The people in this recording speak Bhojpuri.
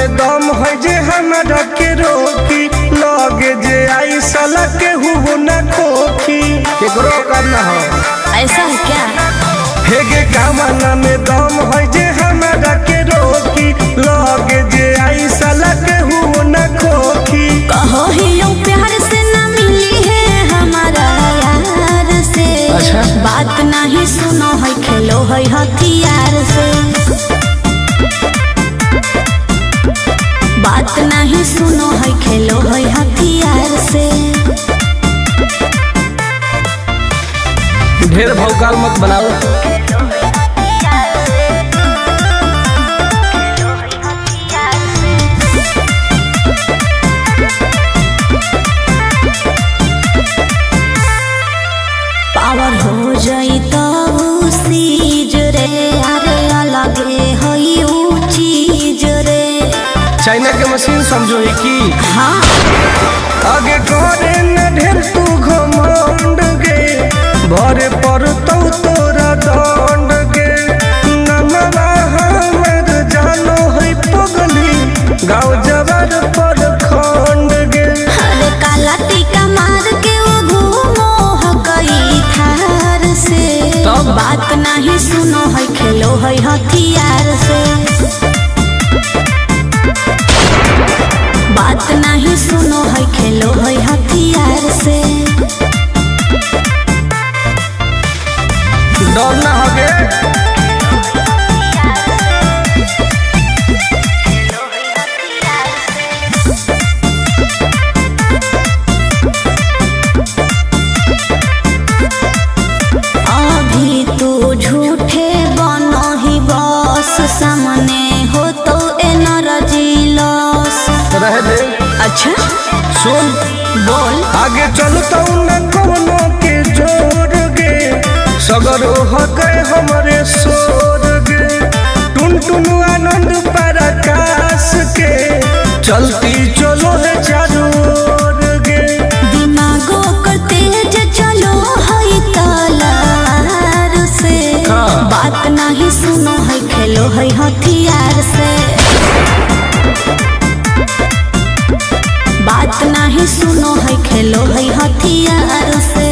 में दम है जे हमरा के रोकी लगे जे आई साला के हुबो न खोखी केकरो करना हो ऐसा है क्या? हेगे कामना में दम है जे हमरा के रोकी लगे जे आई साला के हुबो न खोखी कहो ही लो प्यार से ना मिली है हमारा यार से। अच्छा। बात नहीं सुनो है खेलो है हथियार से। बात नहीं सुनो है खेलो है हथियार से। ढेर भौकाल मत बनाओ। पावर हो जाई तो सीज रे अरे अलगे हई ऊ चीज रे। चाइना के मशीन समझो ही की हाँ आगे करे न ढेर तू घमंड गे भरे पर तो तोरा दंड गे नमवा हमर जानो है पगली गाँव जबर पर खंड गे अरे काला टीका मार के वो घूमो हकई थार से। तब? बात नहीं सुनो है खेलो है हथियार से। बात नहीं सुनो है खेलो है हथियार से। डर ना होगे अभी तू झूठे बनो ही बस सामने हो तो एनर्जी लॉस। रह दे अच्छा सुन बोल। आगे चलता न कोनो के जोर गे सगर हो गए हमरे सोर गे टुन टुन आनंद पराकाश के चलती चलो है चारू ओर गे दिमागो कर तेज चलो है तलवार से। हाँ। बात नहीं सुनो है खेलो है हथियार से। बात नहीं सुनो है खेलो है हथियार से।